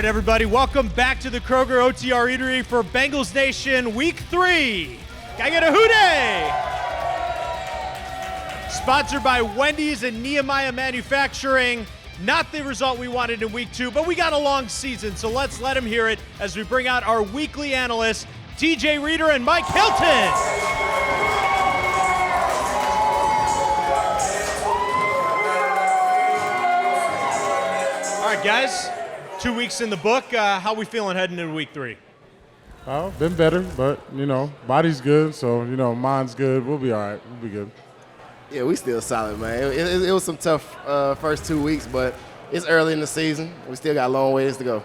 right, everybody, welcome back to the Kroger OTR Eatery for Bengals Nation Week 3. Can I get a hooday? Sponsored by Wendy's and Nehemiah Manufacturing. Not the result we wanted in Week 2, but we got a long season, so let's let him hear it as we bring out our weekly analysts, DJ Reader and Mike Hilton. All right, guys. 2 weeks in the book. How we feeling heading into Week 3? Well, been better, but, body's good, so, mind's good. We'll be all right. We'll be good. Yeah, we still solid, man. It was some tough first 2 weeks, but it's early in the season. We still got a long ways to go.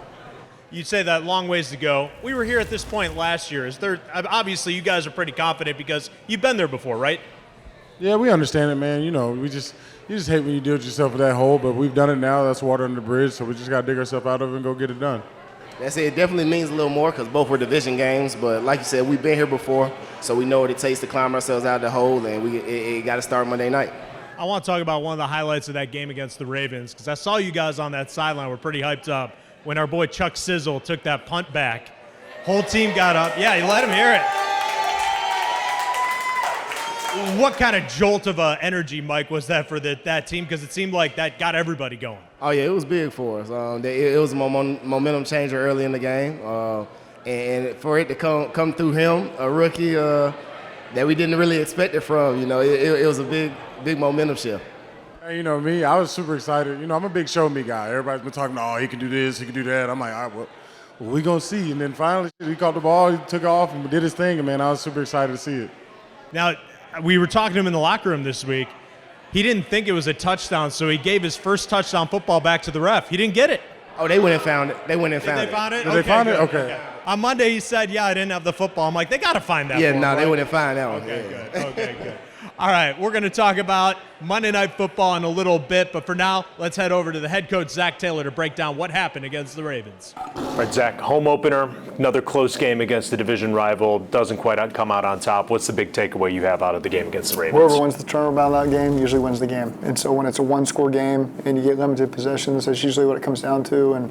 You'd say that long ways to go. We were here at this point last year. Obviously, you guys are pretty confident because you've been there before, right? Yeah, we understand it, man. You just hate when you deal with yourself with that hole, but we've done it now. That's water under the bridge, so we just got to dig ourselves out of it and go get it done. That's it. It definitely means a little more because both were division games, but like you said, we've been here before, so we know what it takes to climb ourselves out of the hole, and it got to start Monday night. I want to talk about one of the highlights of that game against the Ravens because I saw you guys on that sideline were pretty hyped up when our boy Chuck Sizzle took that punt back. Whole team got up. Yeah, you let him hear it. What kind of jolt of energy, Mike, was that for that team? Because it seemed like that got everybody going. Oh, yeah, it was big for us. It was a momentum changer early in the game. And for it to come through him, a rookie that we didn't really expect it from, it was a big momentum shift. Hey, me, I was super excited. I'm a big show me guy. Everybody's been talking, oh, he can do this, he can do that. I'm like, all right, well, we going to see. And then finally, he caught the ball, he took off and did his thing. And, man, I was super excited to see it. Now, we were talking to him in the locker room this week. He didn't think it was a touchdown, so he gave his first touchdown football back to the ref. He didn't get it. Oh, they went and found it. They found it? Did they find it? Okay. On Monday, he said, yeah, I didn't have the football. I'm like, they got to find that. Yeah, right? They went and find that one. Okay, good. Okay, good. All right, we're going to talk about Monday Night Football in a little bit, but for now, let's head over to the head coach, Zac Taylor, to break down what happened against the Ravens. All right, Zach, home opener, another close game against the division rival, doesn't quite come out on top. What's the big takeaway you have out of the game against the Ravens? Whoever wins the turnover battle that game usually wins the game. And so when it's a one-score game and you get limited possessions, that's usually what it comes down to. And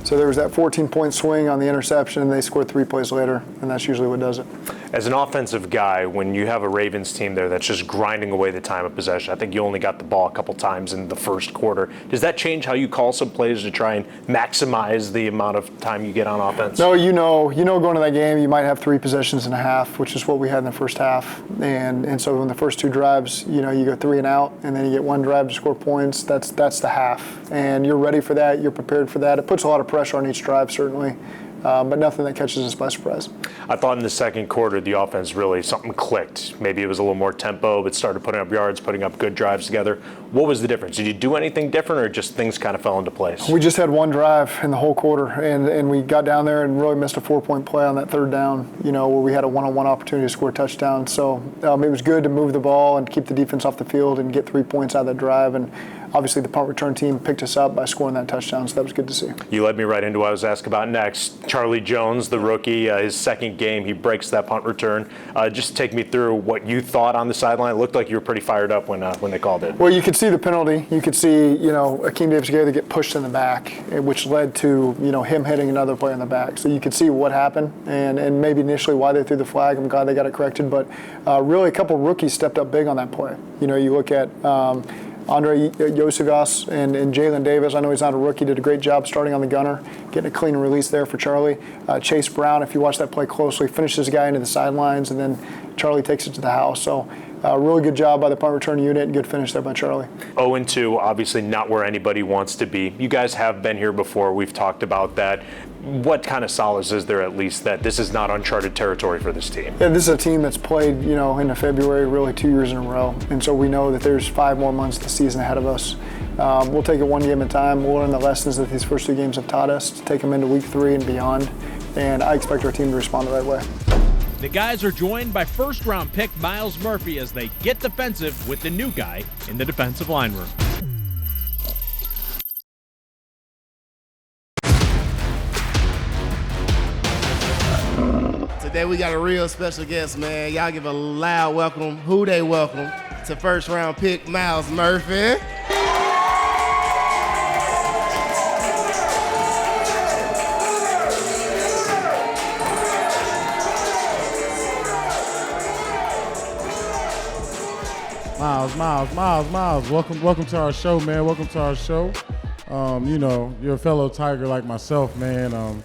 so there was that 14-point swing on the interception, and they scored 3 plays later, and that's usually what does it. As an offensive guy, when you have a Ravens team there that's just grinding away the time of possession, I think you only got the ball a couple times in the first quarter. Does that change how you call some plays to try and maximize the amount of time you get on offense? No, you know going to that game, you might have 3 possessions and a half, which is what we had in the first half. And so in the first 2 drives, you go 3 and out, and then you get 1 drive to score points. That's the half. And you're ready for that. You're prepared for that. It puts a lot of pressure on each drive, certainly. But nothing that catches us by surprise. I thought in the second quarter the offense really, something clicked. Maybe it was a little more tempo, but started putting up yards, putting up good drives together. What was the difference? Did you do anything different, or just things kind of fell into place? We just had 1 drive in the whole quarter, and we got down there and really missed a 4-point play on that third down, where we had a one-on-one opportunity to score a touchdown. So it was good to move the ball and keep the defense off the field and get 3 points out of that drive. And obviously the punt return team picked us up by scoring that touchdown, so that was good to see. You led me right into what I was asked about next. Charlie Jones, the rookie, his second game, he breaks that punt return. Just take me through what you thought on the sideline. It looked like you were pretty fired up when they called it. Well, you could see the penalty. You could see, Akeem Davis-Gaither get pushed in the back, which led to, him hitting another player in the back. So you could see what happened and maybe initially why they threw the flag. I'm glad they got it corrected. But really a couple rookies stepped up big on that play. You look at Andre Yosivas and Jalen Davis. I know he's not a rookie, did a great job starting on the gunner, getting a clean release there for Charlie. Chase Brown, if you watch that play closely, finishes the guy into the sidelines, and then Charlie takes it to the house. So really good job by the punt return unit and good finish there by Charlie. 0-2, obviously not where anybody wants to be. You guys have been here before. We've talked about that. What kind of solace is there, at least, that this is not uncharted territory for this team? Yeah, this is a team that's played, into February, really 2 years in a row. And so we know that there's 5 more months of the season ahead of us. We'll take it one game at a time. We'll learn the lessons that these first 2 games have taught us to take them into week 3 and beyond. And I expect our team to respond the right way. The guys are joined by first-round pick Myles Murphy as they get defensive with the new guy in the defensive line room. Today we got a real special guest, man. Y'all give a loud welcome, welcome to first-round pick Myles Murphy. Myles. Welcome to our show, man. Welcome to our show. You're a fellow Tiger like myself, man. Why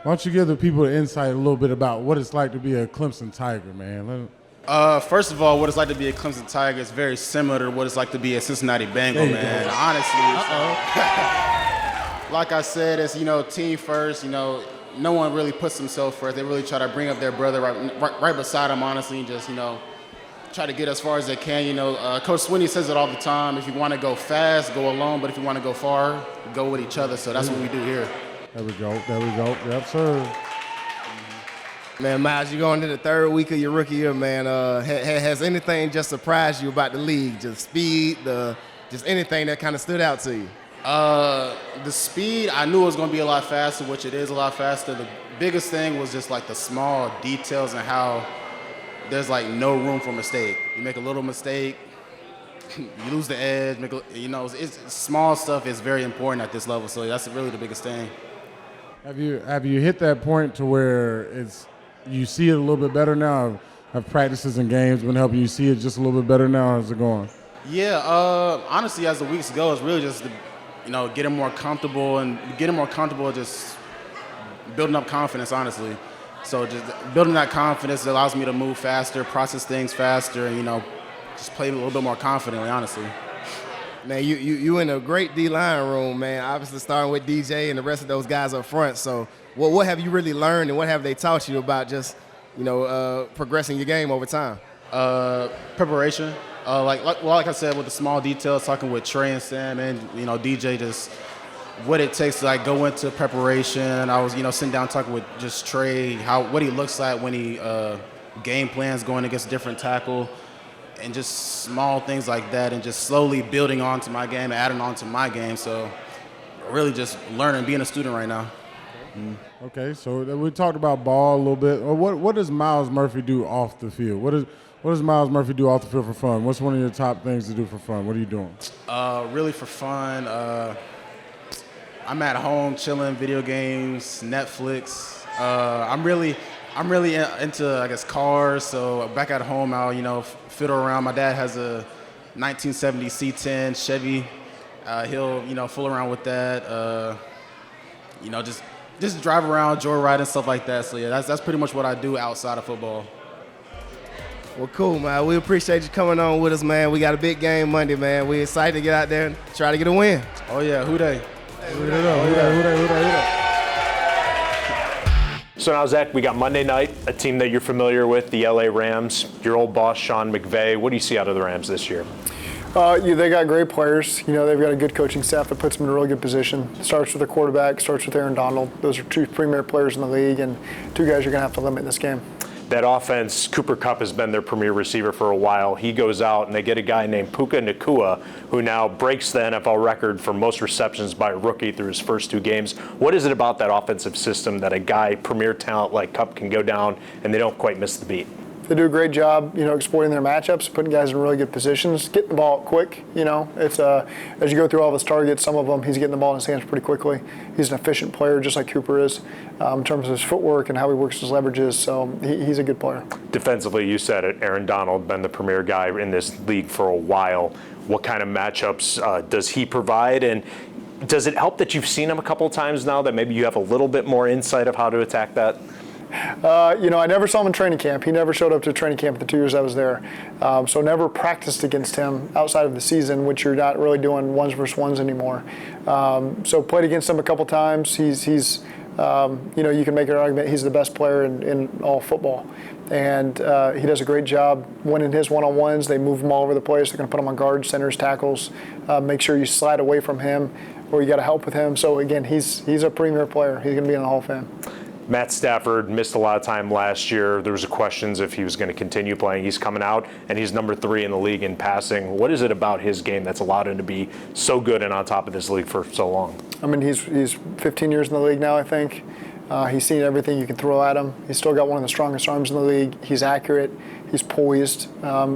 don't you give the people the insight a little bit about what it's like to be a Clemson Tiger, man? First of all, what it's like to be a Clemson Tiger is very similar to what it's like to be a Cincinnati Bengal, man. Go. Honestly. Like I said, it's, team first. No one really puts themselves first. They really try to bring up their brother right beside them, honestly, and just, try to get as far as they can. Coach Swinney says it all the time. If you want to go fast, go alone. But if you want to go far, go with each other. So that's what we do here. There we go. Yep, sir. Man, Myles, you're going into the third week of your rookie year, man. Has anything just surprised you about the league? Just speed, just anything that kind of stood out to you? The speed, I knew it was going to be a lot faster, which it is a lot faster. The biggest thing was just like the small details and how there's like no room for mistake. You make a little mistake, you lose the edge. It's small stuff is very important at this level. So that's really the biggest thing. Have you hit that point to where you see it a little bit better now? Have practices and games been helping you see it just a little bit better now? How's it going? Yeah, honestly, as the weeks go, it's really just getting more comfortable just building up confidence, honestly. So just building that confidence allows me to move faster, process things faster, and, just play a little bit more confidently, honestly. Man, you in a great D-line room, man, obviously starting with DJ and the rest of those guys up front. So what have you really learned and what have they taught you about just, progressing your game over time? Preparation. Like I said, with the small details, talking with Trey and Sam and, DJ, just what it takes to go into preparation. I was, sitting down talking with just Trey, what he looks like when he game plans going against a different tackle, and just small things like that, and just slowly building onto my game, adding on to my game. So really just learning, being a student right now. Okay, so we talked about ball a little bit. What does Myles Murphy do off the field? What does Myles Murphy do off the field for fun? What's one of your top things to do for fun? What are you doing? Really for fun, I'm at home chilling, video games, Netflix. I'm really into, I guess, cars. So back at home, I'll, fiddle around. My dad has a 1970 C10 Chevy. He'll, fool around with that. Just drive around, joyride and stuff like that. So yeah, that's pretty much what I do outside of football. Well, cool, man. We appreciate you coming on with us, man. We got a big game Monday, man. We're excited to get out there and try to get a win. Oh yeah, who they? Who they? So now, Zach, we got Monday night, a team that you're familiar with, the LA Rams, your old boss, Sean McVay. What do you see out of the Rams this year? They got great players. They've got a good coaching staff that puts them in a really good position. Starts with their quarterback, starts with Aaron Donald. Those are two premier players in the league, and two guys you're going to have to limit in this game. That offense, Cooper Kupp has been their premier receiver for a while. He goes out and they get a guy named Puka Nacua, who now breaks the NFL record for most receptions by a rookie through his first two games. What is it about that offensive system that a guy, premier talent like Kupp, can go down and they don't quite miss the beat? They do a great job, exploiting their matchups, putting guys in really good positions, getting the ball out quick. It's as you go through all of his targets, some of them he's getting the ball in his hands pretty quickly. He's an efficient player, just like Cooper is, in terms of his footwork and how he works his leverages. So he's a good player. Defensively, you said it, Aaron Donald, been the premier guy in this league for a while. What kind of matchups does he provide? And does it help that you've seen him a couple of times now, that maybe you have a little bit more insight of how to attack that? I never saw him in training camp. He never showed up to training camp the 2 years I was there. So never practiced against him outside of the season, which you're not really doing ones versus ones anymore. So played against him a couple times. He's you can make an argument he's the best player in all football. And he does a great job winning his one-on-ones. They move him all over the place. They're going to put him on guards, centers, tackles. Make sure you slide away from him or you got to help with him. So, again, he's a premier player. He's going to be in the Hall of Fame. Matt Stafford missed a lot of time last year. There was questions if he was going to continue playing. He's coming out, and he's number 3 in the league in passing. What is it about his game that's allowed him to be so good and on top of this league for so long? I mean, he's 15 years in the league now, I think. He's seen everything you can throw at him. He's still got one of the strongest arms in the league. He's accurate. He's poised.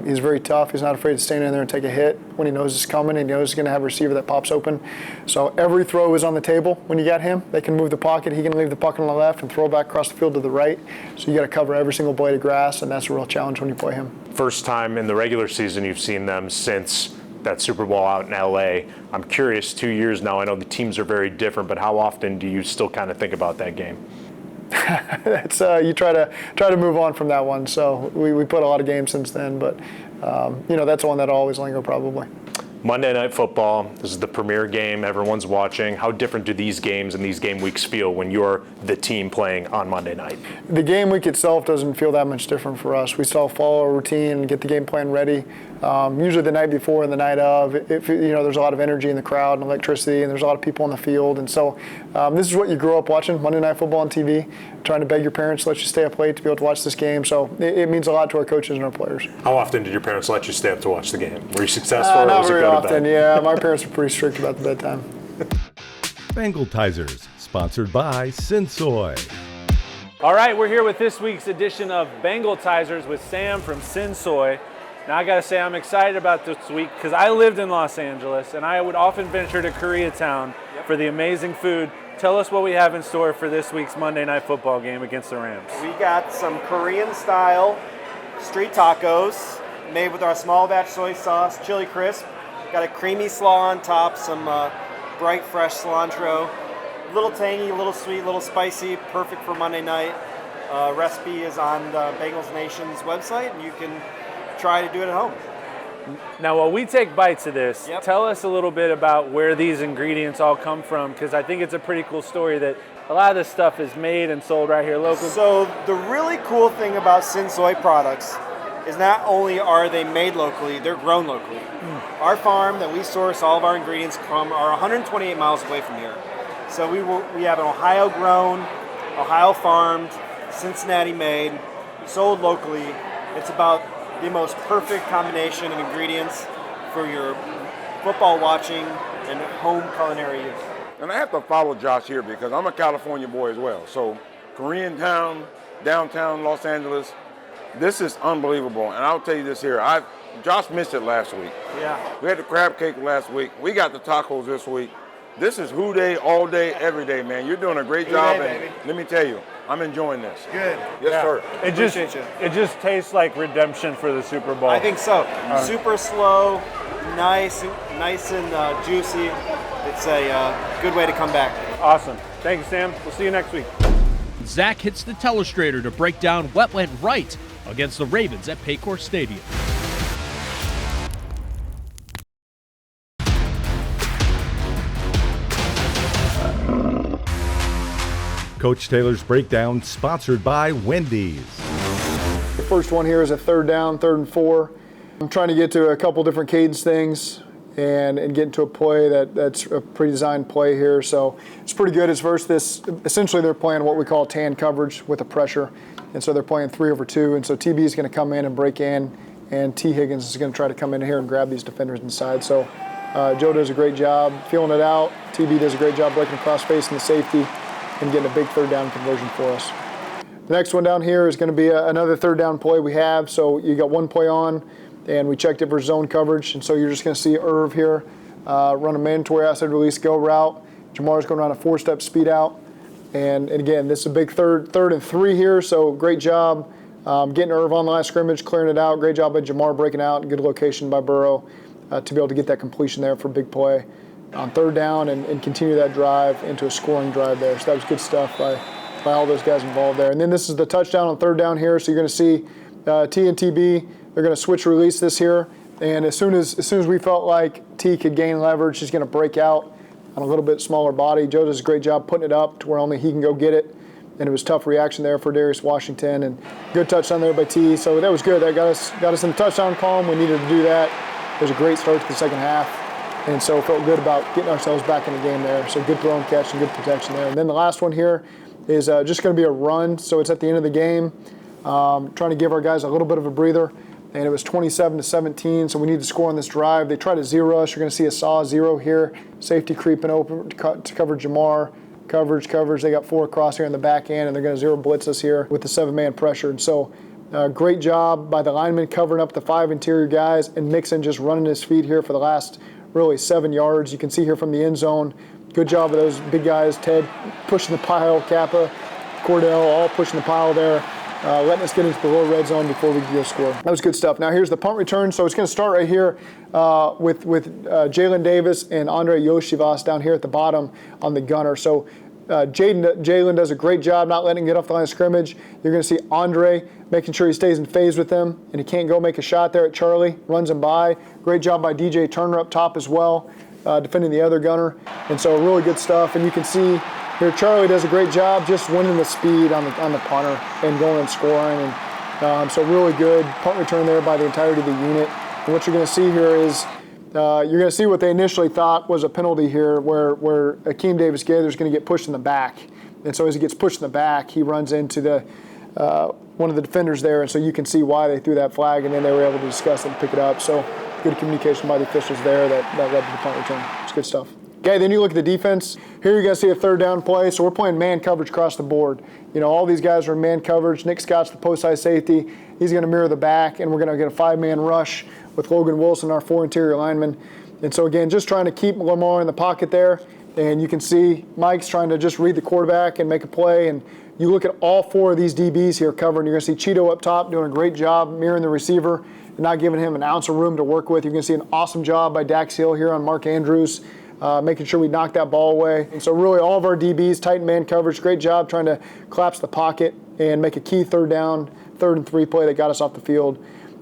He's very tough. He's not afraid to stand in there and take a hit when he knows it's coming and he knows he's going to have a receiver that pops open. So every throw is on the table when you got him. They can move the pocket. He can leave the pocket on the left and throw back across the field to the right. So you got to cover every single blade of grass, and that's a real challenge when you play him. First time in the regular season you've seen them since that Super Bowl out in LA. I'm curious, 2 years now, I know the teams are very different, but how often do you still kind of think about that game? It's you try to move on from that one. So we put a lot of games since then, but that's one that'll always linger probably. Monday Night Football, this is the premier game, everyone's watching. How different do these games and these game weeks feel when you're the team playing on Monday night? The game week itself doesn't feel that much different for us. We still follow a routine and get the game plan ready. Usually the night before and the night of, there's a lot of energy in the crowd and electricity, and there's a lot of people on the field. And so this is what you grow up watching, Monday Night Football on TV, trying to beg your parents to let you stay up late to be able to watch this game. So it means a lot to our coaches and our players. How often did your parents let you stay up to watch the game? Were you successful or not was it very go to often, bed? yeah. My parents are pretty strict about the bedtime. Bengaltizers, sponsored by Sinsoy. All right, we're here with this week's edition of Bengaltizers with Sam from Sinsoy. Now I gotta say I'm excited about this week because I lived in Los Angeles and I would often venture to Koreatown for the amazing food. Tell us what we have in store for this week's Monday Night Football game against the Rams. We got some Korean-style street tacos made with our small batch soy sauce, chili crisp. Got a creamy slaw on top, some bright fresh cilantro. A little tangy, a little sweet, a little spicy, perfect for Monday night. Recipe is on the Bengals Nation's website, and you can try to do it at home. Now, while we take bites of this, tell us a little bit about where these ingredients all come from, because I think it's a pretty cool story that a lot of this stuff is made and sold right here locally. So the really cool thing about Sinsoy products is not only are they made locally, they're grown locally. Our farm that we source all of our ingredients from are 128 miles away from here. So we have an Ohio-grown, Ohio-farmed, Cincinnati-made, sold locally. It's about the most perfect combination of ingredients for your football watching and home culinary use. And I have to follow Josh here because I'm a California boy as well. So Koreatown, downtown Los Angeles, this is unbelievable. And I'll tell you this here, Josh missed it last week. Yeah. We had the crab cake last week. We got the tacos this week. This is who day, all day, every day, man. You're doing a great job. Day, and let me tell you, I'm enjoying this. Good. Yes, sir. It just tastes like redemption for the Super Bowl. I think so. Super slow, nice and juicy. It's a good way to come back. Awesome. Thank you, Sam. We'll see you next week. Zach hits the Telestrator to break down what went right against the Ravens at Paycor Stadium. Coach Taylor's Breakdown, sponsored by Wendy's. The first one here is a third down, 3rd and 4. I'm trying to get to a couple different cadence things and get into a play that's a pre-designed play here. So it's pretty good. It's versus this, essentially they're playing what we call tan coverage with a pressure. And so they're playing 3/2. And so TB is going to come in and break in, and T. Higgins is going to try to come in here and grab these defenders inside. So Joe does a great job feeling it out. TB does a great job breaking across, facing the safety, and getting a big 3rd down conversion for us. The next one down here is going to be another 3rd down play we have. So you got one play on, and we checked it for zone coverage. And so you're just going to see Irv here run a mandatory outside release go route. Jamar's going to run a 4-step speed out. And again, this is a big 3rd and 3 here. So great job getting Irv on the line of scrimmage, clearing it out. Great job by Jamar breaking out. Good location by Burrow to be able to get that completion there for a big play on 3rd down and continue that drive into a scoring drive there. So that was good stuff by all those guys involved there. And then this is the touchdown on 3rd down here. So you're going to see T and TB. They're going to switch release this here. And as soon as we felt like T could gain leverage, he's going to break out on a little bit smaller body. Joe does a great job putting it up to where only he can go get it. And it was tough reaction there for Darius Washington. And good touchdown there by T. So that was good. That got us in the touchdown column. We needed to do that. It was a great start to the second half. And so felt good about getting ourselves back in the game there. So good throw and catch and good protection there. And then the last one here is just going to be a run. So it's at the end of the game, trying to give our guys a little bit of a breather. And it was 27-17, so we need to score on this drive. They try to zero us. You're going to see a saw zero here. Safety creeping open to cover Jamar. coverage. They got 4 across here in the back end, and they're going to zero blitz us here with the 7-man pressure. And so great job by the lineman covering up the 5 interior guys, and Mixon just running his feet here for the last really 7 yards. You can see here from the end zone. Good job of those big guys. Ted pushing the pile, Kappa, Cordell, all pushing the pile there. Letting us get into the lower red zone before we go score. That was good stuff. Now here's the punt return. So it's going to start right here with Jalen Davis and Andre Yoshivas down here at the bottom on the gunner. So Jalen does a great job not letting him get off the line of scrimmage. You're going to see Andre making sure he stays in phase with them, and he can't go make a shot there at Charlie. Runs him by. Great job by DJ Turner up top as well, defending the other gunner. And so really good stuff. And you can see here, Charlie does a great job just winning the speed on the punter and going and scoring. And so really good punt return there by the entirety of the unit. And what you're going to see here is you're going to see what they initially thought was a penalty here where Akeem Davis-Gaither is going to get pushed in the back. And so as he gets pushed in the back, he runs into the one of the defenders there. And so you can see why they threw that flag, and then they were able to discuss it and pick it up. So good communication by the officials there that led to the punt return. It's good stuff. Okay, then you look at the defense. Here you guys see a 3rd down play. So we're playing man coverage across the board. You know, all these guys are in man coverage. Nick Scott's the post side safety. He's going to mirror the back, and we're going to get a 5-man rush with Logan Wilson, our 4 interior linemen. And so again, just trying to keep Lamar in the pocket there. And you can see Mike's trying to just read the quarterback and make a play. And you look at all 4 of these DBs here covering. You're going to see Cheeto up top doing a great job mirroring the receiver and not giving him an ounce of room to work with. You're going to see an awesome job by Dax Hill here on Mark Andrews. Making sure we knock that ball away. And so really all of our DBs, tight man coverage, great job trying to collapse the pocket and make a key 3rd down, 3rd and 3 play that got us off the field.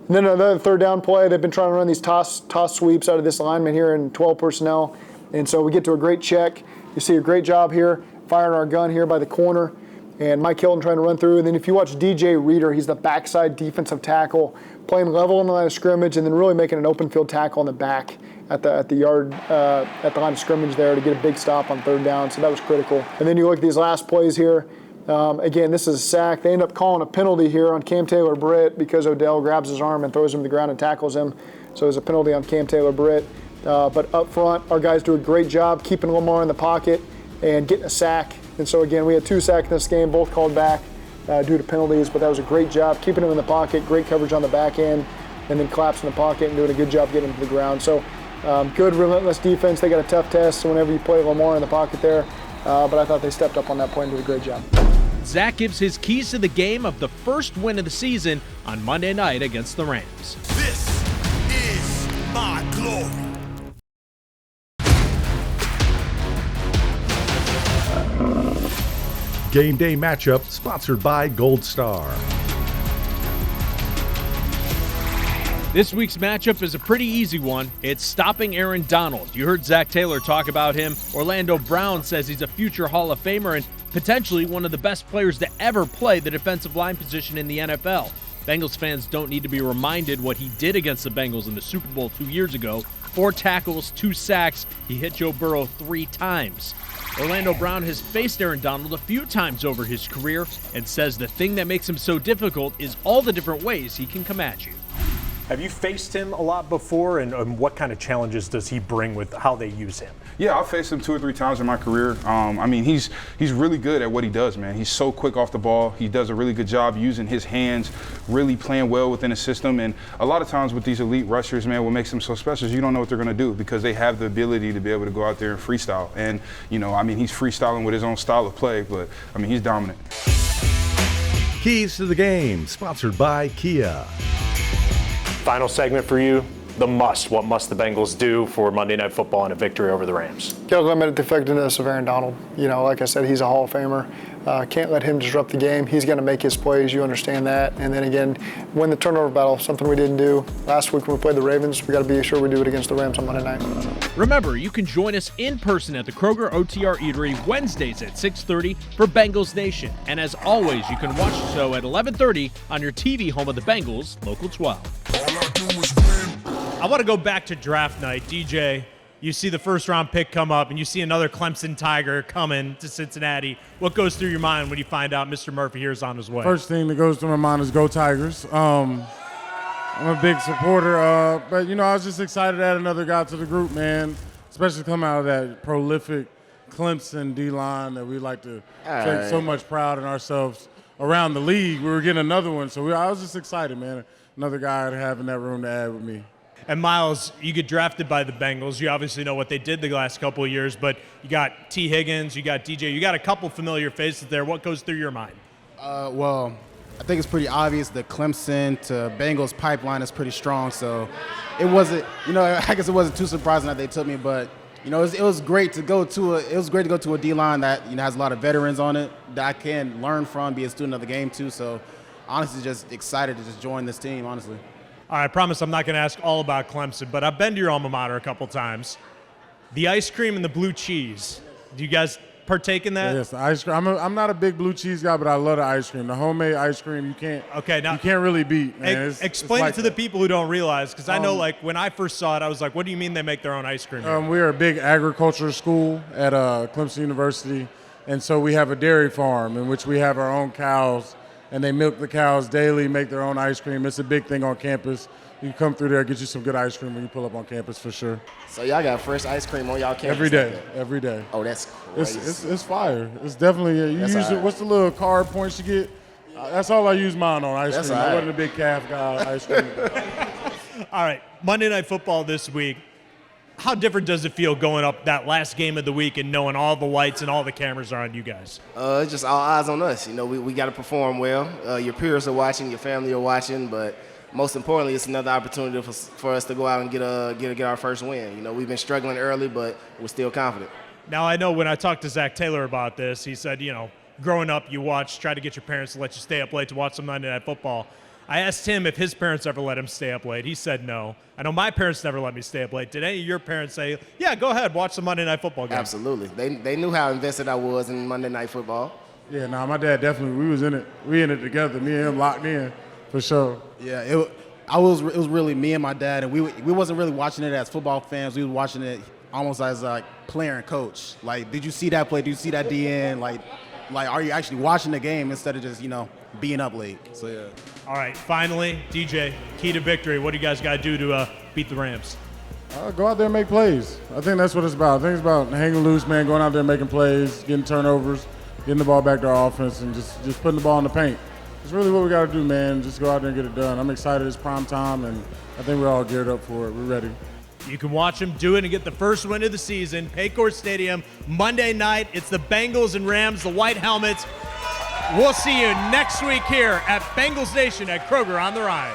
And then another 3rd down play, they've been trying to run these toss sweeps out of this alignment here in 12 personnel. And so we get to a great check. You see a great job here, firing our gun here by the corner. And Mike Hilton trying to run through. And then if you watch DJ Reader, he's the backside defensive tackle, playing level on the line of scrimmage and then really making an open field tackle on the back at the yard, at the line of scrimmage there to get a big stop on 3rd down. So that was critical. And then you look at these last plays here. Again, this is a sack. They end up calling a penalty here on Cam Taylor-Britt because Odell grabs his arm and throws him to the ground and tackles him. So there's a penalty on Cam Taylor-Britt. But up front, our guys do a great job keeping Lamar in the pocket and getting a sack. And so again, we had 2 sacks in this game, both called back due to penalties, but that was a great job keeping him in the pocket, great coverage on the back end, and then collapsing the pocket and doing a good job getting him to the ground. So good, relentless defense. They got a tough test whenever you play Lamar in the pocket there, but I thought they stepped up on that play and did a great job. Zac gives his keys to the game of the first win of the season on Monday night against the Rams. This is my glory. Game day matchup sponsored by Gold Star. This week's matchup is a pretty easy one. It's stopping Aaron Donald. You heard Zac Taylor talk about him. Orlando Brown says he's a future Hall of Famer and potentially one of the best players to ever play the defensive line position in the NFL. Bengals fans don't need to be reminded what he did against the Bengals in the Super Bowl 2 years ago. 4 tackles, 2 sacks. He hit Joe Burrow 3 times. Orlando Brown has faced Aaron Donald a few times over his career and says the thing that makes him so difficult is all the different ways he can come at you. Have you faced him a lot before, and what kind of challenges does he bring with how they use him? Yeah, I've faced him 2 or 3 times in my career. I mean, he's really good at what he does, man. He's so quick off the ball. He does a really good job using his hands, really playing well within the system. And a lot of times with these elite rushers, man, what makes them so special is you don't know what they're going to do because they have the ability to be able to go out there and freestyle. And, you know, I mean, he's freestyling with his own style of play, but, I mean, he's dominant. Keys to the game sponsored by Kia. Final segment for you, the must. What must the Bengals do for Monday Night Football and a victory over the Rams? Got to limit the effectiveness of Aaron Donald. You know, like I said, he's a Hall of Famer. Can't let him disrupt the game. He's going to make his plays. You understand that. And then again, win the turnover battle, something we didn't do last week when we played the Ravens. We got to be sure we do it against the Rams on Monday night. Remember, you can join us in person at the Kroger OTR Eatery Wednesdays at 6:30 for Bengals Nation. And as always, you can watch the show at 11:30 on your TV home of the Bengals, Local 12. I want to go back to draft night. DJ, you see the first-round pick come up, and you see another Clemson Tiger coming to Cincinnati. What goes through your mind when you find out Mr. Murphy here is on his way? First thing that goes through my mind is go Tigers. I'm a big supporter, but, you know, I was just excited to add another guy to the group, man, especially coming out of that prolific Clemson D-line that we like to All take right. so much pride in ourselves around the league. We were getting another one, so I was just excited, man. Another guy to have in that room to add with me. And Myles, you get drafted by the Bengals. You obviously know what they did the last couple of years, but you got T. Higgins, you got DJ, you got a couple familiar faces there. What goes through your mind? Well, I think it's pretty obvious the Clemson to Bengals pipeline is pretty strong. So it wasn't, I guess it wasn't too surprising that they took me, but it was great to go to a D-line that has a lot of veterans on it that I can learn from, be a student of the game too. So honestly, just excited to just join this team. Honestly. All right, I promise I'm not going to ask all about Clemson, but I've been to your alma mater a couple times. The ice cream and the blue cheese. Do you guys partake in that? Yes, the ice cream. I'm not a big blue cheese guy, but I love the ice cream. The homemade ice cream, you can't really beat. Man. Explain like it to the people who don't realize, because I know, like, when I first saw it, I was like, what do you mean they make their own ice cream? We're a big agriculture school at Clemson University, and so we have a dairy farm in which we have our own cows, and they milk the cows daily, make their own ice cream. It's a big thing on campus. You can come through there, get you some good ice cream when you pull up on campus for sure. So y'all got fresh ice cream on y'all campus? Every day. Oh, that's crazy. It's fire. It's definitely, what's the little card points you get? That's all I use mine on, ice cream. I wasn't a big calf guy on ice cream. All right, Monday Night Football this week. How different does it feel going up that last game of the week and knowing all the lights and all the cameras are on you guys? It's just all eyes on us. We got to perform well. Your peers are watching, your family are watching, but most importantly, it's another opportunity for us to go out and get our first win. We've been struggling early, but we're still confident. Now, I know when I talked to Zac Taylor about this, he said, growing up, you try to get your parents to let you stay up late to watch some Monday Night Football. I asked him if his parents ever let him stay up late. He said no. I know my parents never let me stay up late. Did any of your parents say, yeah, go ahead, watch the Monday Night Football game? Absolutely. They knew how invested I was in Monday Night Football. Yeah, my dad definitely, we was in it. We in it together, me and him locked in, for sure. Yeah, it was really me and my dad, and we wasn't really watching it as football fans. We were watching it almost as like player and coach. Like, did you see that play? Did you see that DN? Like, are you actually watching the game instead of just, being up late? So, yeah. All right, finally, DJ, key to victory. What do you guys got to do to beat the Rams? Go out there and make plays. I think that's what it's about. I think it's about hanging loose, man, going out there and making plays, getting turnovers, getting the ball back to our offense, and just putting the ball in the paint. It's really what we got to do, man. Just go out there and get it done. I'm excited. It's prime time, and I think we're all geared up for it. We're ready. You can watch them do it and get the first win of the season. Paycor Stadium, Monday night. It's the Bengals and Rams, the white helmets. We'll see you next week here at Bengals Nation at Kroger on the Rhine.